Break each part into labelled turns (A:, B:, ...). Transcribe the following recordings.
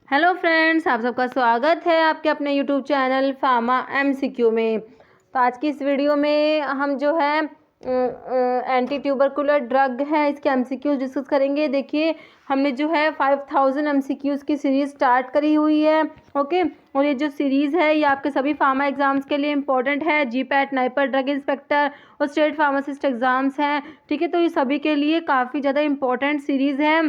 A: Hello friends, आप सबका स्वागत है आपके अपने यूट्यूब चैनल फार्मा एमसीक्यू में। तो आज की इस वीडियो में हम जो है एंटी ट्यूबरकुलर ड्रग है इसके एमसीक्यूज डिस्कस करेंगे। देखिए, हमने जो है 5000 एमसीक्यूज की सीरीज़ स्टार्ट करी हुई है। ओके, और ये जो सीरीज़ है ये आपके सभी फार्मा एग्जाम्स के लिए इंपॉर्टेंट है। जीपैट, नाइपर, ड्रग इंस्पेक्टर और स्टेट फार्मासिस्ट एग्ज़ाम्स हैं। ठीक है, तो ये सभी के लिए काफ़ी ज़्यादा इंपॉर्टेंट सीरीज़ है।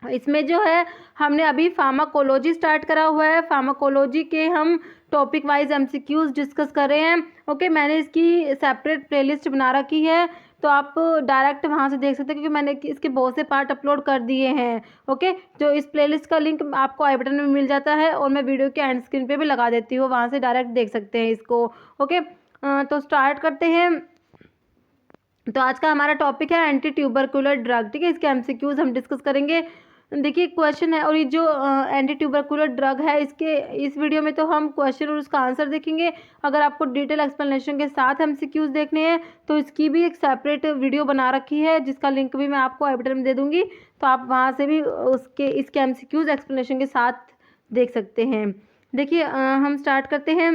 A: इसमें जो है हमने अभी फार्माकोलॉजी स्टार्ट करा हुआ है। फार्माकोलॉजी के हम टॉपिक वाइज एमसीक्यूज डिस्कस कर रहे हैं। ओके, मैंने इसकी सेपरेट प्लेलिस्ट बना रखी है, तो आप डायरेक्ट वहां से देख सकते हैं, क्योंकि मैंने इसके बहुत से पार्ट अपलोड कर दिए हैं। ओके, जो इस प्लेलिस्ट का लिंक आपको आई बटन में मिल जाता है और मैं वीडियो के एंड स्क्रीन पे भी लगा देती हूँ, वहां से डायरेक्ट देख सकते हैं इसको। ओके, तो स्टार्ट करते हैं। तो आज का हमारा टॉपिक है एंटी ट्यूबरकुलर ड्रग। ठीक है, इसके एमसीक्यूज हम डिस्कस करेंगे। देखिए, क्वेश्चन है, और ये जो एंटी ट्यूबरकुलर ड्रग है इसके इस वीडियो में तो हम क्वेश्चन और उसका आंसर देखेंगे। अगर आपको डिटेल एक्सप्लेनेशन के साथ एमसीक्यूज देखने हैं तो इसकी भी एक सेपरेट वीडियो बना रखी है, जिसका लिंक भी मैं आपको आई बटन में दे दूंगी, तो आप वहाँ से भी इसके एमसीक्यूज एक्सप्लेनेशन के साथ देख सकते हैं। देखिए, हम स्टार्ट करते हैं।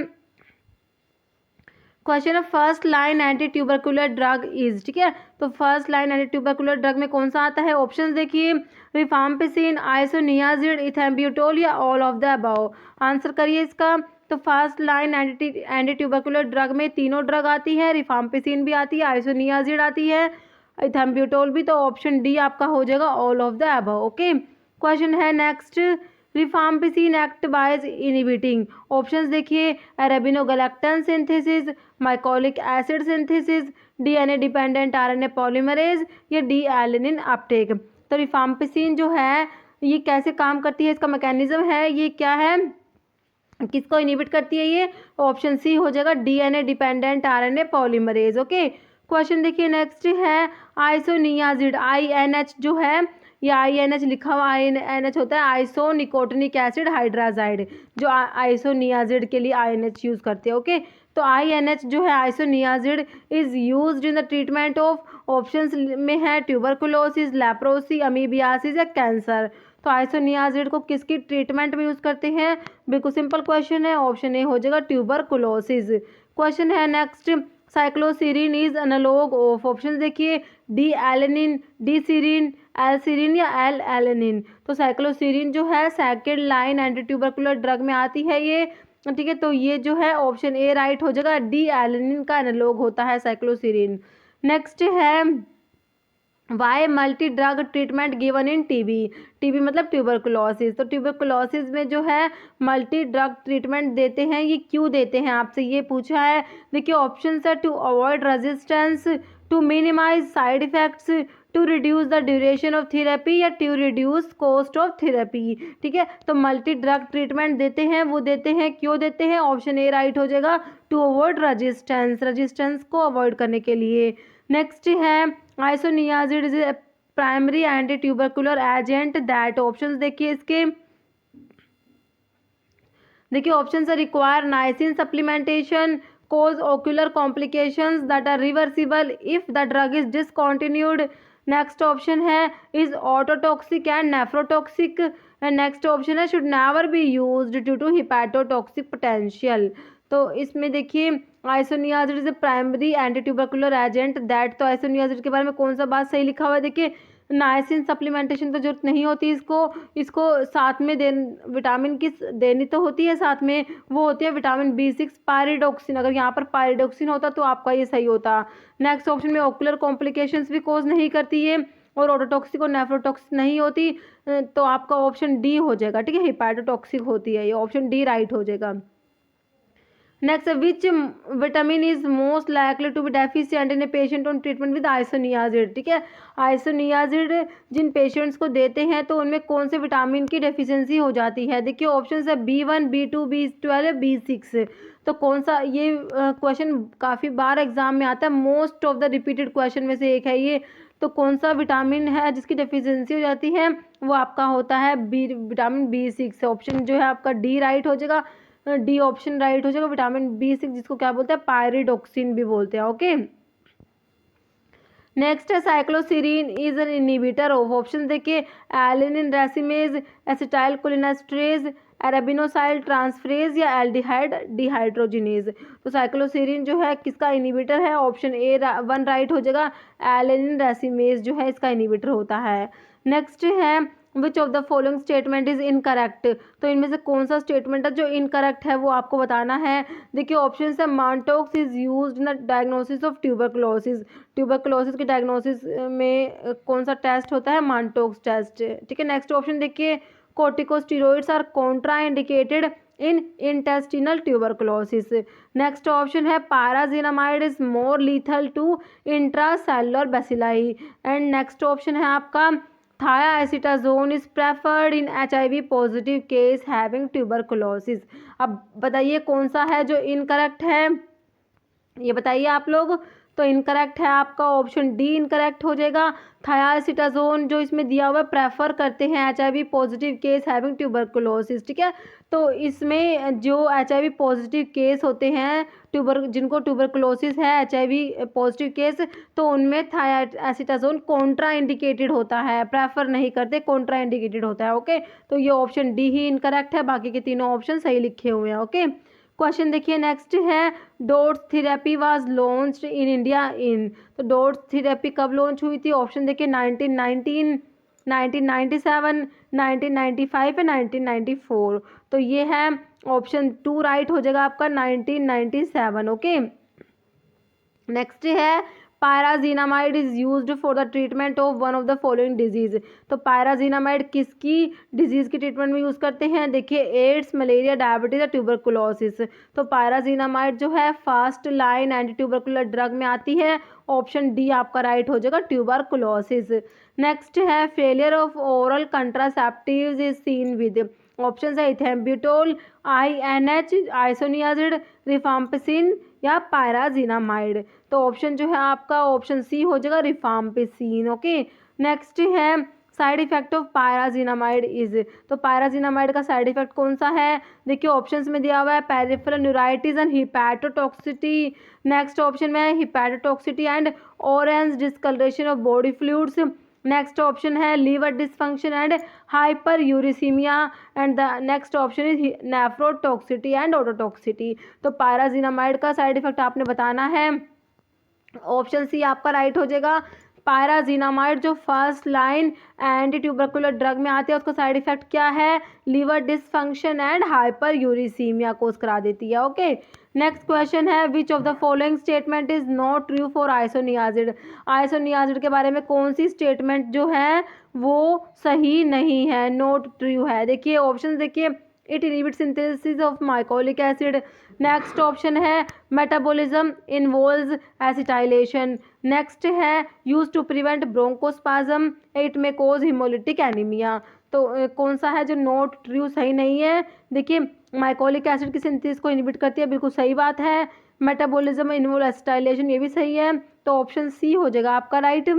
A: Question of first line anti tubercular drug is. ठीक है, तो first line anti tubercular drug में कौन सा आता है? ऑप्शंस देखिए, रिफाम्पिसिन, आइसोनियाजिड, इथेम्ब्यूटोल या all of the above. Answer करिए इसका। तो first line anti tubercular drug में तीनों ड्रग आती है, रिफाम्पिसिन भी आती है, आइसोनियाजिड आती है, इथेम्ब्यूटोल भी। तो ऑप्शन डी आपका हो जाएगा all of the above. Okay, question है next, rifampicin act by inhibiting. Options देखिए, arabinogalactan synthesis, mycolic acid synthesis, DNA dependent RNA polymerase या डी एलिनिन अपटेक। तो रिफाम्पिसिन जो है ये कैसे काम करती है, इसका मैकेनिज्म है ये क्या है, किसको इनहिबिट करती है ये? ऑप्शन सी हो जाएगा, DNA dependent RNA polymerase. Okay, question देखिए नेक्स्ट है, आइसोनियाजिड, आईएनएच जो है, या आईएनएच लिखा हुआ आईएनएच होता है आइसो निकोटिनिक एसिड हाइड्राजाइड, जो आइसोनियाजिड के लिए आईएनएच यूज करते हैं। ओके, तो आईएनएच जो है isoniazid is used in the treatment of, options में है ट्यूबरकुलोसिस, लेप्रोसी, अमीबियासिस या कैंसर। तो आइसोनियाजिड को किसकी ट्रीटमेंट में यूज करते हैं? बिल्कुल सिंपल क्वेश्चन है, ऑप्शन ए हो जाएगा ट्यूबरकुलोसिस। क्वेश्चन है next, cycloserine is analogue of. Option देखिए, D alanine, D serine, L serine या एल एलेनिन। तो साइक्लोसीरिन जो है second line anti tubercular drug में आती है ये। ठीक है, तो ये जो है ऑप्शन ए राइट हो जाएगा, डी एलेनिन का एनालॉग होता है साइक्लोसीरिन। नेक्स्ट है, why multi drug treatment given in TB. TB मतलब ट्यूबरकुलोसिस। तो ट्यूबरकुलोसिस में जो है मल्टी ड्रग ट्रीटमेंट देते हैं, ये क्यों देते हैं आपसे ये पूछा है। देखिए, ऑप्शन है to avoid resistance, to minimise side effects, to reduce the duration of therapy या to reduce cost of therapy. ठीक है, तो मल्टी ड्रग ट्रीटमेंट देते हैं, वो देते हैं क्यों देते हैं? ऑप्शन ए राइट हो जाएगा, टू अवॉइड रेजिस्टेंस, रेजिस्टेंस को अवॉइड करने के लिए। नेक्स्ट है, isoniazid is a primary anti tubercular agent that. Options देखिए इसके, देखिए ऑप्शन है, require niacin supplementation, cause ocular complications that are reversible if the drug is discontinued. Next option है, is ototoxic and nephrotoxic. Next option है, should never be used due to hepatotoxic potential. तो इसमें देखिए, isoniazid is a primary anti tubercular agent that. तो isoniazid के बारे में कौन सा बात सही लिखा हुआ है? देखिए, नाइसिन सप्लीमेंटेशन तो जरूरत नहीं होती इसको, इसको साथ में विटामिन की देनी तो होती है साथ में, वो होती है विटामिन B6 पायरिडोक्सिन। अगर यहाँ पर पायरिडोक्सिन होता तो आपका ये सही होता। नेक्स्ट ऑप्शन में ओकुलर कॉम्प्लिकेशंस भी कोज नहीं करती है, और ऑटोटॉक्सिक और नेफ्रोटॉक्सिक नहीं होती, तो आपका ऑप्शन डी हो जाएगा। ठीक है, हिपैटोटॉक्सिक होती है ये, ऑप्शन डी राइट हो जाएगा। Next, which vitamin is most likely to be deficient in a patient on treatment with isoniazid. ठीक है, आइसोनियाजिड जिन पेशेंट्स को देते हैं तो उनमें कौन से विटामिन की डेफिशिएंसी हो जाती है? देखिए, ऑप्शन है B1, B2, B12, B6। तो कौन सा, ये क्वेश्चन काफ़ी बार एग्जाम में आता है, most of the repeated question में से एक है ये। तो कौन सा विटामिन है जिसकी डेफिशिएंसी हो जाती है? वो आपका होता है विटामिन B6। ऑप्शन जो है आपका डी राइट हो जाएगा, डी ऑप्शन राइट हो जाएगा, विटामिन B6 जिसको क्या बोलते हैं, पायरिडोक्सिन भी बोलते हैं। ओके, नेक्स्ट है cycloserine is an inhibitor of, option देखिए alanine racemase, acetyl cholinesterase, arabinosyl transferase या एल्डिहाइड डिहाइड्रोजिनेज। तो साइक्लोसीरीन जो है किसका इनहिबिटर है, ऑप्शन ए 1 राइट हो जाएगा, एलिनिन रेसिमेज जो है इसका इनहिबिटर होता है। नेक्स्ट है which of the following statement is incorrect, तो इनमें से कौन सा स्टेटमेंट है जो इनकरेक्ट है वो आपको बताना है। देखिए ऑप्शन है Mantoux is used in the diagnosis of tuberculosis, tuberculosis के डायग्नोसिस में कौन सा टेस्ट होता है, मानटोक्स टेस्ट, ठीक है। नेक्स्ट ऑप्शन देखिए corticosteroids are contraindicated in intestinal tuberculosis. Next option है pyrazinamide is more lethal to intracellular bacilli. And next option है आपका thiacetazone is preferred in HIV positive case having tuberculosis. अब बताइए कौन सा है जो इनकरेक्ट है, ये बताइए आप लोग। तो इनकरेक्ट है आपका ऑप्शन डी इनकरेक्ट हो जाएगा। थायाएसिटाजोन जो इसमें दिया हुआ है प्रेफर करते हैं HIV positive case having tuberculosis, ठीक है। तो इसमें जो HIV पॉजिटिव केस होते हैं जिनको ट्यूबरकुलोसिस है HIV पॉजिटिव केस, तो उनमें थायाएसिटाजोन कॉन्ट्रा इंडिकेटेड होता है, प्रेफर नहीं करते, कॉन्ट्रा इंडिकेटेड होता है। ओके, तो ये ऑप्शन डी ही इनकरेक्ट है, बाकी के तीनों ऑप्शन सही लिखे हुए हैं। ओके, क्वेश्चन देखिए नेक्स्ट है dots therapy was launched in India in, तो डॉट्स थेरेपी कब लॉन्च हुई थी, ऑप्शन देखिए 1919, 1997, 1995 या 1994। तो ये है ऑप्शन 2 राइट हो जाएगा आपका 1997। ओके, नेक्स्ट है pyrazinamide is used for the treatment of one of the following disease, तो पायराजीनामाइड किसकी डिजीज की ट्रीटमेंट में यूज़ करते हैं, देखिए एड्स, मलेरिया, डायबिटीज या ट्यूबरकुलोसिस। तो पायराजीनामाइड जो है first line anti tubercular drug में आती है, ऑप्शन डी आपका राइट हो जाएगा, ट्यूबरकुलोसिस। नेक्स्ट है failure of oral contraceptives is seen with, option है इथेम्ब्यूटोल, INH, आइसोनियाजिड, रिफाम्पिसिन या पायराजीनामाइड। तो ऑप्शन जो है आपका ऑप्शन सी हो जाएगा, रिफाम्पिसिन। ओके, नेक्स्ट है साइड इफेक्ट ऑफ पायराजीनामाइड इज, तो पायराजीनामाइड का साइड इफेक्ट कौन सा है, देखिए ऑप्शंस में दिया हुआ है peripheral neuritis and hepatotoxicity. Next option में hepatotoxicity and orange discolouration of body fluids. Next option है liver dysfunction and hyperuricaemia and the next option is nephrotoxicity and ototoxicity. तो पायराजीनामाइड का साइड इफेक्ट आपने बताना है, option C आपका right हो जाएगा। पायराजीनामाइड जो first line anti tubercular drug में आते हैं उसका साइड इफेक्ट क्या है, liver dysfunction and hyperuricaemia cause करा देती है। ओके, नेक्स्ट क्वेश्चन है which of the following statement is not true for isoniazid, isoniazid के बारे में कौन सी स्टेटमेंट जो है वो सही नहीं है, नॉट ट्रू है। देखिए ऑप्शन देखिए it inhibit synthesis of mycolic acid. Next option है मेटाबॉलिज्म इन्वॉल्व्स एसिटाइलेशन। नेक्स्ट है use to prevent bronchospasm, it may cause haemolytic anaemia. तो कौन सा है जो नॉट ट्रू सही नहीं है, देखिए माइकोलिक एसिड की सिंथेसिस को इनहिबिट करती है, बिल्कुल सही बात है। मेटाबॉलिज्म इन्वॉल्व एसिटाइलेशन ये भी सही है, तो ऑप्शन सी हो जाएगा आपका right,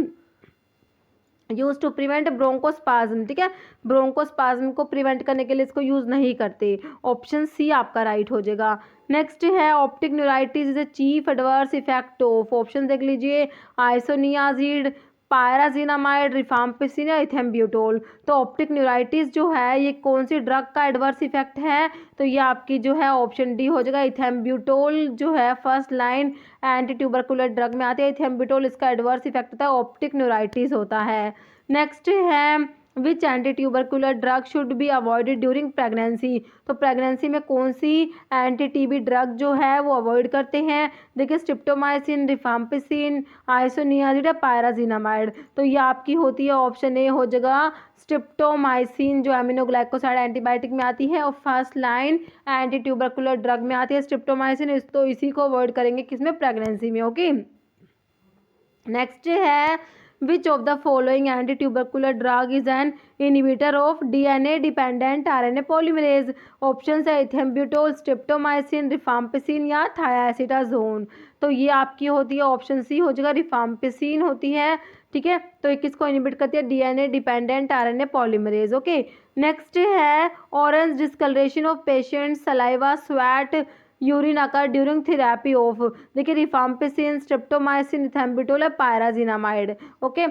A: use to prevent bronchospasm, ठीक है, ब्रोंकोस्पाज्म को प्रिवेंट करने के लिए इसको यूज नहीं करते, ऑप्शन सी आपका राइट हो जाएगा। नेक्स्ट है optic neuritis is a chief adverse effect of, option देख लीजिए आइसोनियाजिड, पायराजीनामाइड, रिफाम्पिसिन या इथेम्ब्यूटोल। तो ऑप्टिक न्यूराइटिस जो है ये कौन सी ड्रग का एडवर्स इफेक्ट है, तो ये आपकी जो है ऑप्शन डी हो जाएगा, इथेम्ब्यूटोल जो है first line anti tubercular drug में आती है, इथेम्ब्यूटोल इसका एडवर्स इफेक्ट होता है, ऑप्टिक न्यूराइटिस होता है। नेक्स्ट है which anti tubercular drug should be avoided during pregnancy, तो प्रेगनेंसी में कौन सी एंटी TB ड्रग जो है वो अवॉइड करते हैं, देखिए स्ट्रिप्टोमाइसिन, रिफाम्पिसिन, आइसोनियाजिड या पायराजीनामाइड। तो ये आपकी होती है ऑप्शन ए हो जाएगा स्ट्रिप्टोमाइसिन जो एमिनोग्लाइकोसाइड एंटीबायोटिक में आती है और first line anti tubercular drug में आती है स्ट्रिप्टोमाइसिन, तो इसी को अवॉइड करेंगे किसमें, प्रेगनेंसी में। ओके, नेक्स्ट है which of the following anti-tubercular drug is an inhibitor of DNA dependent RNA polymerase, option है इथेम्ब्यूटोल, स्ट्रिप्टोमाइसिन, रिफाम्पिसिन या थायाएसिटाजोन। तो ये आपकी होती है ऑप्शन सी हो जाएगा, रिफाम्पिसिन होती है, ठीक है। तो ये किसको इनहिबिट करती है, DNA dependent RNA polymerase. Okay, next है orange discolouration of patient saliva sweat urine occur during therapy of, देखिए रिफाम्पिसिन, स्ट्रेप्टोमाइसिन, इथेम्बुटोल या पायराजिनामाइड। ओके,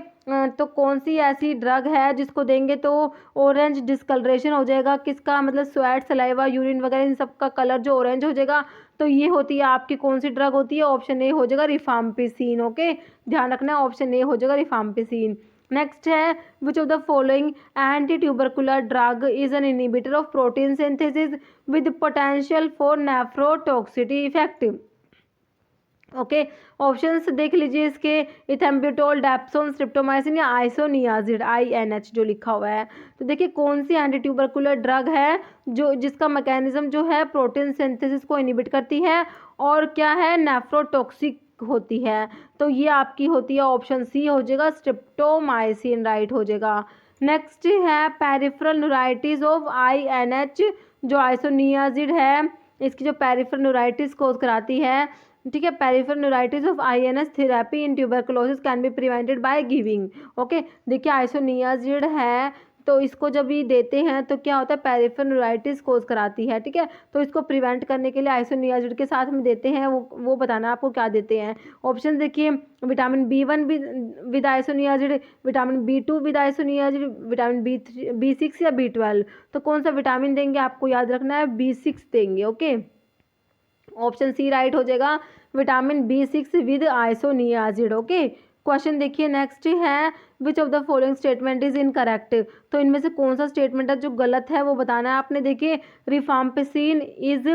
A: तो कौन सी ऐसी ड्रग है जिसको देंगे तो ऑरेंज डिस्कलरेशन हो जाएगा, किसका मतलब स्वेट, सलाइवा, यूरिन वगैरह इन सब का कलर जो ऑरेंज हो जाएगा, तो ये होती है आपकी कौन सी ड्रग होती है, ऑप्शन ए हो जाएगा रिफाम्पिसिन। ओके, ध्यान रखना है ऑप्शन ए हो जाएगा रिफाम्पिसिन। नेक्स्ट है which of the following anti tubercular drug is an inhibitor of protein synthesis with potential for nephrotoxicity effect. Okay, options देख लीजिए इसके, इथेम्ब्यूटोल, डेप्सोन, स्ट्रिप्टोमाइसिन या आइसोनियाजिड, INH जो लिखा हुआ है। तो देखिए कौन सी एंटी ट्यूबरकुलर ड्रग है जो जिसका मैकेनिज्म जो है प्रोटीन सिंथेसिस को इनहिबिट करती है और क्या है नेफ्रोटॉक्सिक होती है, तो ये आपकी होती है ऑप्शन सी हो जाएगा स्ट्रिप्टोमाइसिन, राइट हो जाएगा। नेक्स्ट है पेरिफेरल न्यूराइटिस ऑफ INH जो आइसोनियाजिड है, इसकी जो पेरिफेरल न्यूराइटिस कोज कराती है, ठीक है। Peripheral neuritis of INH therapy in tuberculosis can be prevented by giving. Okay, देखिए आइसोनियाजिड है तो इसको जब ये देते हैं तो क्या होता है, पेरिफेरल न्यूराइटिस कोज कराती है, ठीक है। तो इसको प्रिवेंट करने के लिए आइसोनियाजिड के साथ में देते हैं, वो बताना आपको क्या देते हैं। ऑप्शन देखिए, vitamin B1 with isoniazid, vitamin B2 with isoniazid, vitamin B6 या B12। तो कौन सा विटामिन देंगे आपको याद रखना है, B6 देंगे। ओके, ऑप्शन सी राइट हो जाएगा vitamin B6 with isoniazid. Okay, question देखिए नेक्स्ट है which of the following statement is incorrect. तो इनमें से कौन सा स्टेटमेंट है जो गलत है वो बताना है आपने। देखिए rifampicin is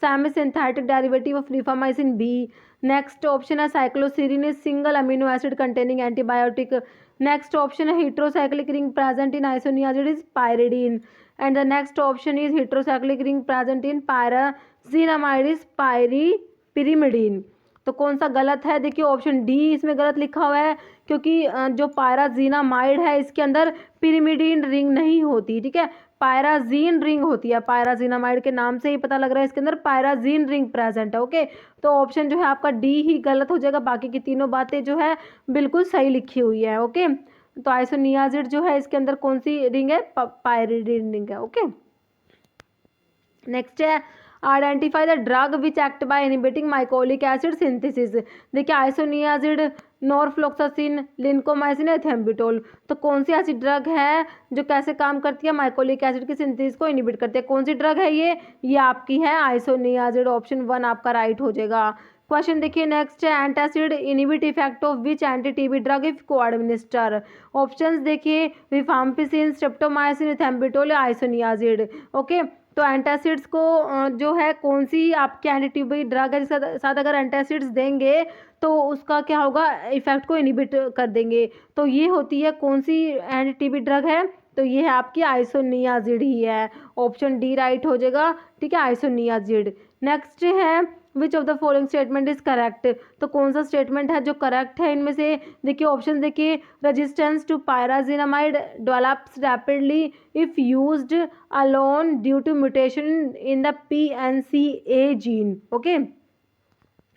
A: semi synthetic derivative of rifamycin B. Next option है cycloserine is single amino acid containing antibiotic. Next option है heterocyclic ring present in isoniazid is pyridine, and the next option is heterocyclic ring present in pyrazinamide is pyrimidine। तो कौन सा गलत है, देखिए option D इसमें गलत लिखा हुआ है क्योंकि जो पायराजीनामाइड है इसके अंदर पिरिमिडीन रिंग नहीं होती, ठीक है, पायराजीन रिंग होती है। पायराजीनामाइड के नाम से ही पता लग रहा है इसके अंदर पायराजीन रिंग प्रेजेंट है। ओके, तो ऑप्शन जो है आपका डी ही गलत हो जाएगा, बाकी की तीनों बातें जो है बिल्कुल सही लिखी हुई है। ओके, तो आइसोनियाजिड जो है इसके अंदर कौन सी रिंग है, पायरिडीन रिंग है। ओके, नेक्स्ट है identify the drug which act by inhibiting mycolic acid synthesis. देखिए आइसोनियाजिड, नॉरफ्लोक्सासिन, लिनकोमाइसिन, एथेम्ब्यूटोल। तो कौन सी ऐसी ड्रग है जो कैसे काम करती है, माइकोलिक एसिड की सिंथेसिस को इनहिबिट करती है, कौन सी ड्रग है ये आपकी है आइसोनियाजिड। ऑप्शन 1 आपका राइट हो जाएगा। क्वेश्चन देखिए नेक्स्ट है antacid inhibit effect of which anti TB drug if को एडमिनिस्टर। ऑप्शंस देखिए रिफाम्पिसिन, स्ट्रेप्टोमाइसिन, एथेम्ब्यूटोल या आइसोनियाजिड। ओके, तो एंटासिड्स को जो है कौन सी आपकी एंटी टीबी ड्रग है जिसके साथ अगर एंटासिड्स देंगे तो उसका क्या होगा, इफेक्ट को इनहिबिट कर देंगे। तो ये होती है कौन सी एंटी टीबी ड्रग है, तो ये है आपकी आइसोनियाजिड ही है। ऑप्शन डी राइट हो जाएगा, ठीक है, आइसोनियाजिड। नेक्स्ट है which of the following statement is correct. तो कौन सा स्टेटमेंट है जो करेक्ट है इनमें से, देखिए ऑप्शन देखिए, resistance to pyrazinamide develops rapidly if used alone due to mutation in the PNCA gene. Okay,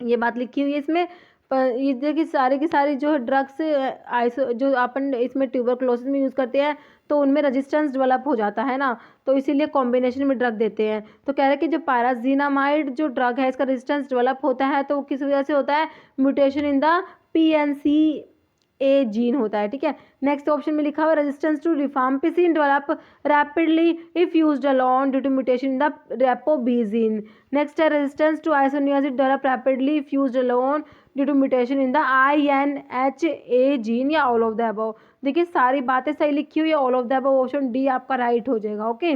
A: ये बात लिखी हुई है इसमें। पर ये देखिए सारे की सारी जो ड्रग्स आइसो जो अपन इसमें ट्यूबरकुलोसिस में यूज़ करते हैं तो उनमें रेजिस्टेंस डेवलप हो जाता है ना, तो इसीलिए कॉम्बिनेशन में ड्रग देते हैं। तो कह रहे हैं कि जो पायराजिनामाइड जो ड्रग है इसका रेजिस्टेंस डेवलप होता है तो किस वजह से होता है, mutation in the PNCA gene होता है, ठीक है। नेक्स्ट ऑप्शन में लिखा हुआ resistance to rifampicin develop rapidly if used alone due to mutation in the rpoB gene. Next है resistance to isoniazid develop rapidly if used alone due to mutation in the INHA gene या all of the above. देखिए सारी बातें सही लिखी हुई है, all of the above option D आपका राइट हो जाएगा। ओके,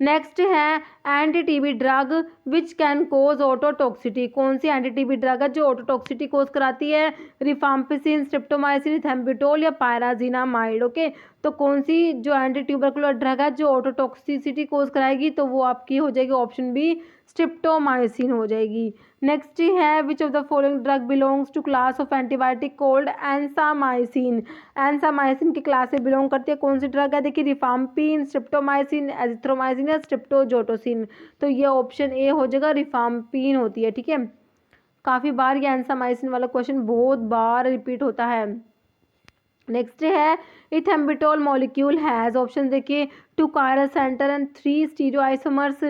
A: नेक्स्ट है anti TB drug which can cause ototoxicity. कौन सी एंटी टीबी ड्रग है जो ऑटोटॉक्सिटी कोज कराती है, रिफाम्पिसिन, स्ट्रेप्टोमाइसिन, एथेम्ब्यूटोल या पायराजिनामाइड। ओके, तो कौन सी जो एंटी ट्यूबरकुलर ड्रग है जो ऑटोटॉक्सिसिटी कोज कराएगी, तो वो आपकी हो जाएगी ऑप्शन बी स्ट्रिप्टोमाइसिन हो जाएगी। नेक्स्ट है which of the following drug belongs to class of antibiotic called ansamycin. Ansamycin की क्लास से बिलोंग करती है कौन सी ड्रग है, देखिए रिफाम्पिन, स्ट्रिप्टोमाइसिन, एजिथ्रोमाइसिन या स्ट्रिप्टोजोटोसिन। तो ये ऑप्शन ए हो जाएगा, रिफाम्पिन होती है, ठीक है। काफ़ी बार ये एंसामाइसिन वाला क्वेश्चन बहुत बार रिपीट होता है। नेक्स्ट है इथेम्ब्यूटोल मॉलिक्यूल हैज़, ऑप्शन देखिए, 2 chiral center and 3 stereoisomers,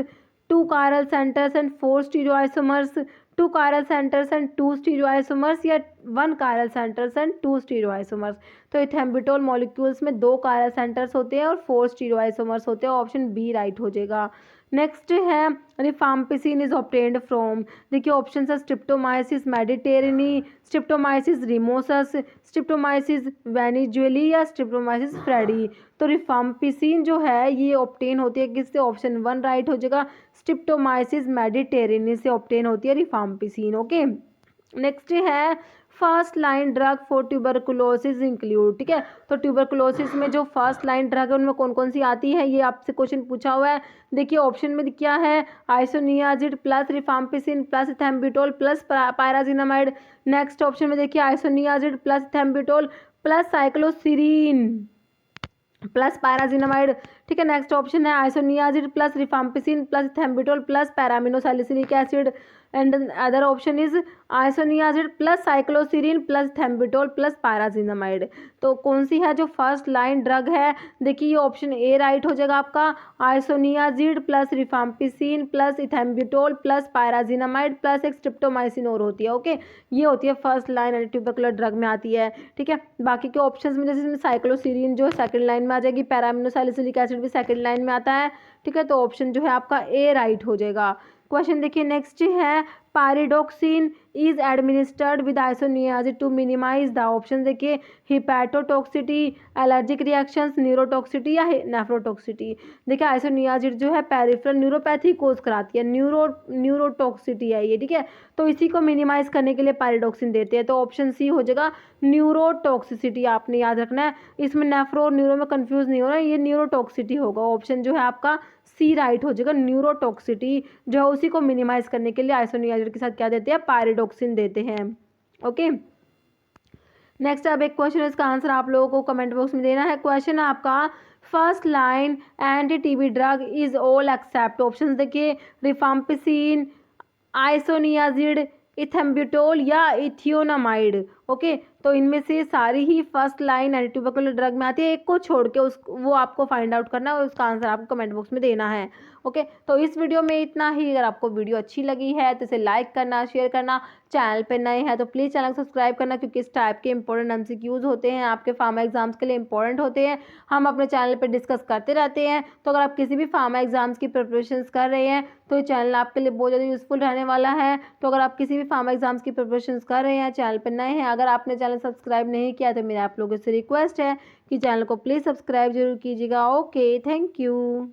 A: 2 chiral centers and 4 stereoisomers, 2 chiral centers and 2 stereoisomers या 1 chiral centers and 2 stereoisomers। तो इथेम्बिटोल मॉलिक्यूल्स में 2 chiral centers होते हैं और 4 stereoisomers होते हैं, ऑप्शन बी राइट हो जाएगा। नेक्स्ट है रिफाम्पिसिन इज ऑब्टेन्ड फ्रॉम, देखिए ऑप्शन है स्ट्रिप्टोमाइसिस मेडिटेरिनी, स्ट्रिप्टोमाइसिस रिमोसस, स्ट्रिप्टोमाइसिस वेनिजुएली या स्ट्रिप्टोमाइसिस फ्रेडी। तो रिफाम्पिसिन जो है ये ऑब्टेन होती है किससे, ऑप्शन 1 राइट हो जाएगा, स्ट्रिप्टोमाइसिस मेडिटेरिनी से ऑब्टेन होती है रिफाम्पिसिन। ओके, नेक्स्ट है first line drug for tuberculosis include, ठीक है। तो ट्यूबरकुलोसिस में जो फर्स्ट लाइन ड्रग है उनमें कौन कौन सी आती है, ये आपसे क्वेश्चन पूछा हुआ है। देखिए ऑप्शन में क्या है, isoniazid plus rifampicin plus ethambutol plus pyrazinamide. Next option में देखिए isoniazid plus ethambutol plus cycloserine plus pyrazinamide, ठीक है। नेक्स्ट ऑप्शन है isoniazid plus rifampicin plus ethambutol plus paraaminosalicylic acid and other option is isoniazid plus cycloserine plus ethambutol plus pyrazinamide. तो कौन सी है जो first line drug है, देखिए ये ऑप्शन ए राइट हो जाएगा आपका, isoniazid plus rifampicin plus ethambutol plus pyrazinamide plus एक स्ट्रिप्टोमाइसिन और होती है। ओके, ये होती है फर्स्ट लाइन एंटीट्यूबरकुलर ड्रग में आती है, ठीक है। बाकी के ऑप्शंस में जैसे साइक्लोसिरीन जो सेकंड लाइन में आ जाएगी, पैरामिनोसैलिसिलिक एसिड भी सेकंड लाइन में आता है, ठीक है। तो ऑप्शन जो है आपका ए राइट हो जाएगा। क्वेश्चन देखिए नेक्स्ट है pyridoxine is administered with isoniazid to minimise the, option देखिए हिपैटोटॉक्सिटी, एलर्जिक रिएक्शंस, न्यूरोटॉक्सिटी या नेफ्रोटॉक्सिटी। देखिए आइसोनियाजिड जो है पेरिफेरल न्यूरोपैथी कोज कराती है, न्यूरोटॉक्सिटी है ये, ठीक है। तो इसी को मिनिमाइज करने के लिए पायरिडोक्सिन देते हैं, तो ऑप्शन सी हो जाएगा न्यूरोटॉक्सिसिटी, आपने याद रखना है। इसमें नेफ्रो और न्यूरो में कंफ्यूज नहीं होना, ये न्यूरोटॉक्सिटी होगा, ऑप्शन जो है आपका सी राइट हो जाएगा। न्यूरोटॉक्सिटी जो है उसी को मिनिमाइज करने के लिए आइसोनियाजिड के साथ क्या देते हैं, पायरिडोक्सिन देते हैं। ओके, नेक्स्ट अब एक क्वेश्चन है, इसका आंसर आप लोगों को कमेंट बॉक्स में देना है। क्वेश्चन है आपका first line anti TB drug is all except, option देखिए रिफाम्पिसिन, आइसोनियाजिड, इथेम्ब्यूटोल या इथियोनामाइड। ओके, तो इनमें से सारी ही फर्स्ट लाइन एंटीट्यूबरकुलर ड्रग में आती है, एक को छोड़ के उस वो आपको फाइंड आउट करना है और उसका आंसर आपको कमेंट बॉक्स में देना है। ओके, तो इस वीडियो में इतना ही। अगर आपको वीडियो अच्छी लगी है तो इसे लाइक करना, शेयर करना, चैनल पे नए हैं तो प्लीज़ चैनल को सब्सक्राइब करना, क्योंकि इस टाइप के इंपॉर्टेंट एमसीक्यूज होते हैं, आपके फार्मा एग्जाम्स के लिए इंपॉर्टेंट होते हैं, हम अपने चैनल पर डिस्कस करते रहते हैं। तो अगर आप किसी भी फार्मा एग्जाम्स की प्रिपरेशन कर रहे हैं तो ये चैनल आपके लिए बहुत ज़्यादा यूजफुल रहने वाला है। तो अगर आप किसी भी फार्मा एग्जाम्स की प्रिपरेशन कर रहे हैं, चैनल पर नए हैं, अगर आपने चैनल सब्सक्राइब नहीं किया तो मेरा आप लोगों से रिक्वेस्ट है कि चैनल को प्लीज़ सब्सक्राइब जरूर कीजिएगा। Okay, thank you.